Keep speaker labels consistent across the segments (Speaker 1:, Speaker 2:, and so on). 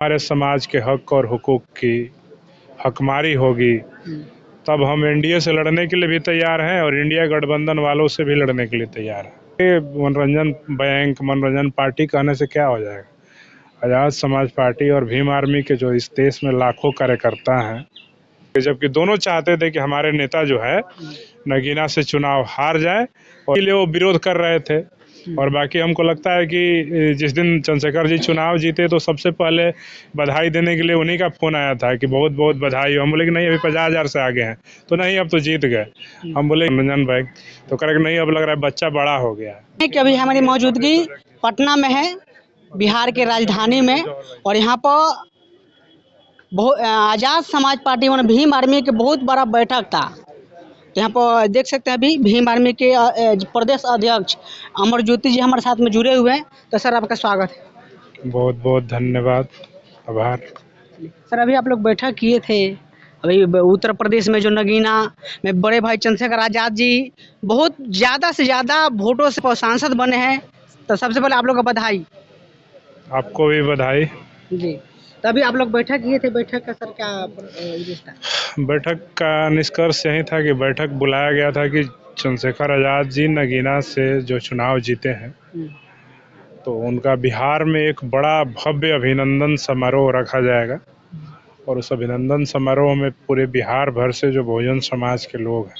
Speaker 1: हमारे समाज के हक और हुकूक की हकमारी होगी तब हम एनडीए से लड़ने के लिए भी तैयार हैं और इंडिया गठबंधन वालों से भी लड़ने के लिए तैयार हैं। ये मनोरंजन बैंक, मनोरंजन पार्टी कहने से क्या हो जाएगा। आज़ाद समाज पार्टी और भीम आर्मी के जो इस देश में लाखों कार्यकर्ता हैं, जबकि दोनों चाहते थे कि हमारे नेता जो है नगीना से चुनाव हार जाए और इसलिए वो विरोध कर रहे थे। और बाकी हमको लगता है कि जिस दिन चंद्रशेखर जी चुनाव जीते तो सबसे पहले बधाई देने के लिए उन्हीं का फोन आया था कि बहुत बहुत बधाई। हम बोले कि नहीं, अभी 50,000 से आगे हैं। तो नहीं, अब तो जीत गए। हम बोले मनोरंजन बैंक, तो करेक्ट नहीं, अब लग रहा है बच्चा बड़ा हो गया है।
Speaker 2: कि अभी हमारी मौजूदगी पटना में है, बिहार के राजधानी में, और यहाँ पर आज़ाद समाज पार्टी और भीम आर्मी के बहुत बड़ा बैठक था। यहाँ पर देख सकते हैं अभी भीम आर्मी के प्रदेश अध्यक्ष अमर ज्योति जी हमारे साथ में जुड़े हुए हैं। तो सर, आपका स्वागत है।
Speaker 1: बहुत बहुत धन्यवाद, आभार।
Speaker 2: सर, अभी आप लोग बैठक किए थे अभी उत्तर प्रदेश में, जो नगीना में बड़े भाई चंद्रशेखर आज़ाद जी बहुत ज़्यादा से ज़्यादा वोटों से सांसद बने हैं। तो सबसे पहले आप लोग को बधाई।
Speaker 1: आपको भी बधाई
Speaker 2: जी। तभी आप लोग बैठक किए थे, बैठक का सर क्या उद्देश्य था?
Speaker 1: बैठक का निष्कर्ष यही था कि बैठक बुलाया गया था कि चंद्रशेखर आज़ाद जी नगीना से जो चुनाव जीते हैं तो उनका बिहार में एक बड़ा भव्य अभिनंदन समारोह रखा जाएगा। और उस अभिनंदन समारोह में पूरे बिहार भर से जो बहुजन समाज के लोग हैं,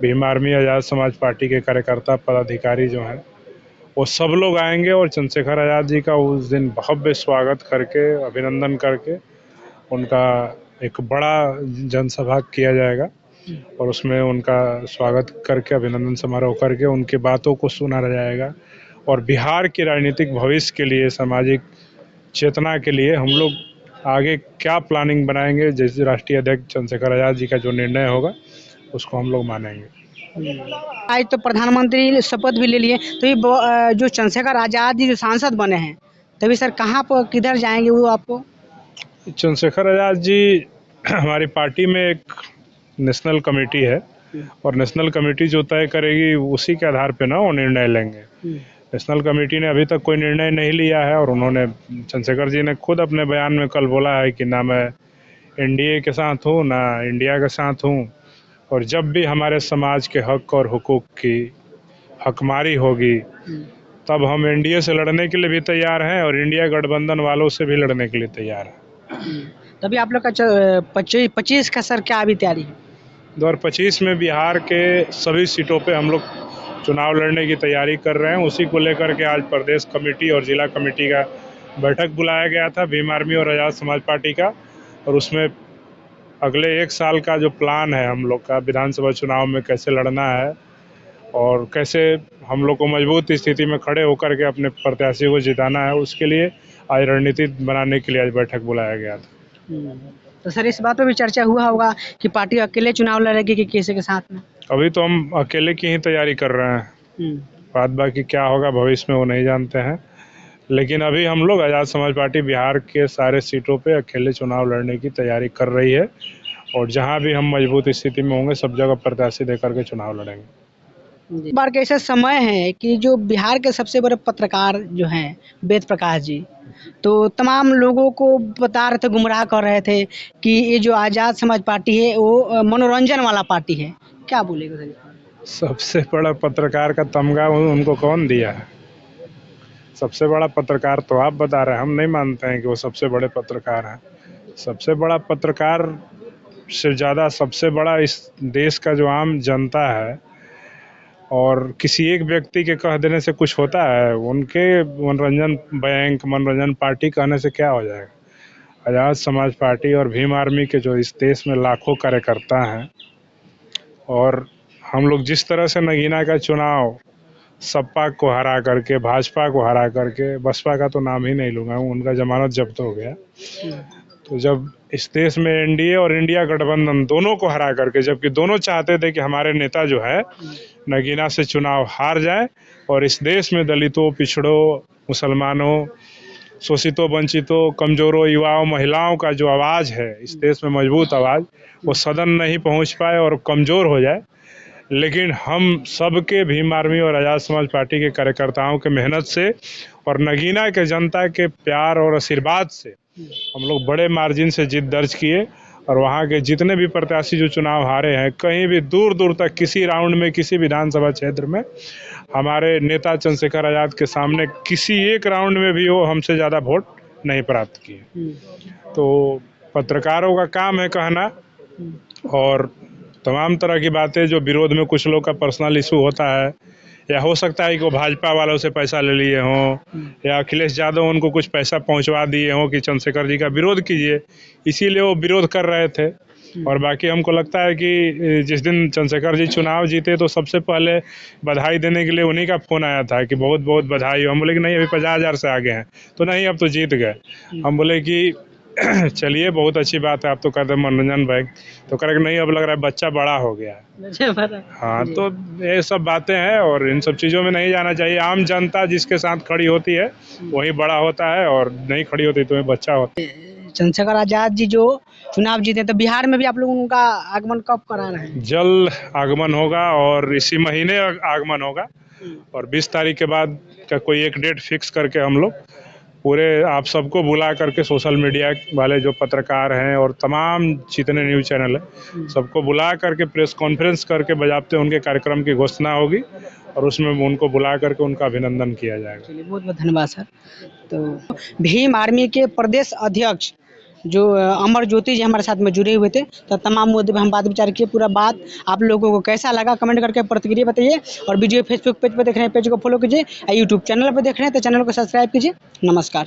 Speaker 1: भीम आर्मी आज़ाद समाज पार्टी के कार्यकर्ता पदाधिकारी जो हैं, वो सब लोग आएंगे और चंद्रशेखर आज़ाद जी का उस दिन भव्य स्वागत करके, अभिनंदन करके उनका एक बड़ा जनसभा किया जाएगा। और उसमें उनका स्वागत करके, अभिनंदन समारोह करके उनकी बातों को सुना जाएगा। और बिहार के राजनीतिक भविष्य के लिए, सामाजिक चेतना के लिए हम लोग आगे क्या प्लानिंग बनाएंगे, जैसे राष्ट्रीय अध्यक्ष चंद्रशेखर आज़ाद जी का जो निर्णय होगा उसको हम लोग मानेंगे।
Speaker 2: आज तो प्रधानमंत्री शपथ भी ले लिए, तो ये जो चंद्रशेखर आज़ाद जी जो सांसद बने हैं, तभी सर कहाँ पर किधर जाएंगे वो आपको?
Speaker 1: चंद्रशेखर आज़ाद जी हमारी पार्टी में एक नेशनल कमेटी है और नेशनल कमेटी जो तय करेगी उसी के आधार पे ना वो निर्णय लेंगे। नेशनल कमेटी ने अभी तक कोई निर्णय नहीं लिया है और उन्होंने, चंद्रशेखर जी ने खुद अपने बयान में कल बोला है कि ना मैं एनडीए के साथ हूँ ना इंडिया के साथ हूँ, और जब भी हमारे समाज के हक और हुकूक की हकमारी होगी तब हम एनडीए से लड़ने के लिए भी तैयार हैं और इंडिया गठबंधन वालों से भी लड़ने के लिए तैयार हैं।
Speaker 2: तभी आप लोग का 25 का सर क्या अभी तैयारी है?
Speaker 1: 2025 में बिहार के सभी सीटों पे हम लोग चुनाव लड़ने की तैयारी कर रहे हैं। उसी को लेकर के आज प्रदेश कमेटी और जिला कमेटी का बैठक बुलाया गया था भीम आर्मी और आज़ाद समाज पार्टी का। और उसमें अगले 1 साल का जो प्लान है हम लोग का, विधानसभा चुनाव में कैसे लड़ना है और कैसे हम लोग को मजबूत स्थिति में खड़े होकर के अपने प्रत्याशी को जिताना है, उसके लिए आज रणनीति बनाने के लिए आज बैठक बुलाया गया था।
Speaker 2: तो सर, इस बात पर भी चर्चा हुआ होगा कि पार्टी अकेले चुनाव लड़ेगी कि किसी के साथ में?
Speaker 1: अभी तो हम अकेले की ही तैयारी कर रहे हैं, बात बाकी क्या होगा भविष्य में वो नहीं जानते हैं। लेकिन अभी हम लोग आज़ाद समाज पार्टी बिहार के सारे सीटों पे अकेले चुनाव लड़ने की तैयारी कर रही है और जहां भी हम मजबूत स्थिति में होंगे सब जगह प्रत्याशी देकर के चुनाव लड़ेंगे।
Speaker 2: बार के ऐसा समय है कि जो बिहार के सबसे बड़े पत्रकार जो हैं वेद प्रकाश जी, तो तमाम लोगों को बता रहे थे, गुमराह कर रहे थे कि ये जो आज़ाद समाज पार्टी है वो मनोरंजन वाला पार्टी है। क्या बोलेगा सर?
Speaker 1: सबसे बड़ा पत्रकार का तमगा उनको कौन दिया है? सबसे बड़ा पत्रकार तो आप बता रहे हैं, हम नहीं मानते हैं कि वो सबसे बड़े पत्रकार हैं। सबसे बड़ा पत्रकार से ज़्यादा सबसे बड़ा इस देश का जो आम जनता है, और किसी एक व्यक्ति के कह देने से कुछ होता है? उनके मनोरंजन बैंक, मनोरंजन पार्टी कहने से क्या हो जाएगा। आज़ाद समाज पार्टी और भीम आर्मी के जो इस देश में लाखों कार्यकर्ता हैं, और हम लोग जिस तरह से नगीना का चुनाव सपा को हरा करके, भाजपा को हरा करके, बसपा का तो नाम ही नहीं लूँगा, उनका जमानत जब्त हो गया, तो जब इस देश में एनडीए और इंडिया गठबंधन दोनों को हरा करके, जबकि दोनों चाहते थे कि हमारे नेता जो है नगीना से चुनाव हार जाए और इस देश में दलितों, पिछड़ों, मुसलमानों, शोषितों, वंचितों, कमजोरों, युवाओं, महिलाओं का जो आवाज़ है इस देश में, मजबूत आवाज़, वो सदन नहीं पहुंच पाए और कमज़ोर हो जाए। लेकिन हम सबके भीम आर्मी और आज़ाद समाज पार्टी के कार्यकर्ताओं के मेहनत से और नगीना के जनता के प्यार और आशीर्वाद से हम लोग बड़े मार्जिन से जीत दर्ज किए और वहाँ के जितने भी प्रत्याशी जो चुनाव हारे हैं, कहीं भी दूर दूर तक किसी राउंड में किसी विधानसभा क्षेत्र में हमारे नेता चंद्रशेखर आज़ाद के सामने किसी एक राउंड में भी वो हमसे ज़्यादा वोट नहीं प्राप्त किए। तो पत्रकारों का काम है कहना और तमाम तरह की बातें जो विरोध में कुछ लोग का पर्सनल इशू होता है, या हो सकता है कि वो भाजपा वालों से पैसा ले लिए हों या अखिलेश यादव उनको कुछ पैसा पहुंचवा दिए हों कि चंद्रशेखर जी का विरोध कीजिए, इसीलिए वो विरोध कर रहे थे। और बाकी हमको लगता है कि जिस दिन चंद्रशेखर जी चुनाव जीते तो सबसे पहले बधाई देने के लिए उन्हीं का फ़ोन आया था कि बहुत बहुत बधाई हो। हम बोले कि नहीं, अभी 50,000 से आगे हैं। तो नहीं, अब तो जीत गए। हम बोले कि चलिए बहुत अच्छी बात है, आप तो कहते मनोरंजन भाई, तो कह रहे नहीं, अब लग रहा है बच्चा बड़ा हो गया है। हाँ, तो ये सब बातें हैं और इन सब चीज़ों में नहीं जाना चाहिए। आम जनता जिसके साथ खड़ी होती है वही बड़ा होता है और नहीं खड़ी होती तो बच्चा होता है।
Speaker 2: चंद्रशेखर आजाद जी जो चुनाव जीते तो बिहार में भी आप लोग उनका आगमन कब करा रहे हैं?
Speaker 1: जल्द आगमन होगा और इसी महीने आगमन होगा और 20 तारीख के बाद का कोई एक डेट फिक्स करके हम लोग पूरे आप सबको बुला करके, सोशल मीडिया वाले जो पत्रकार हैं और तमाम जितने न्यूज़ चैनल हैं, सबको बुला करके प्रेस कॉन्फ्रेंस करके बजाते उनके कार्यक्रम की घोषणा होगी और उसमें उनको बुला करके उनका अभिनंदन किया जाएगा।
Speaker 2: चलिए, बहुत बहुत धन्यवाद सर। तो भीम आर्मी के प्रदेश अध्यक्ष जो अमर ज्योति जी हमारे साथ में जुड़े हुए थे, तो तमाम मुद्दे पर हम बात विचार किए। पूरा बात आप लोगों को कैसा लगा कमेंट करके प्रतिक्रिया बताइए और वीडियो फेसबुक पेज पर देख रहे हैं पेज को फॉलो कीजिए, यूट्यूब चैनल पर देख रहे हैं तो चैनल को सब्सक्राइब कीजिए। नमस्कार।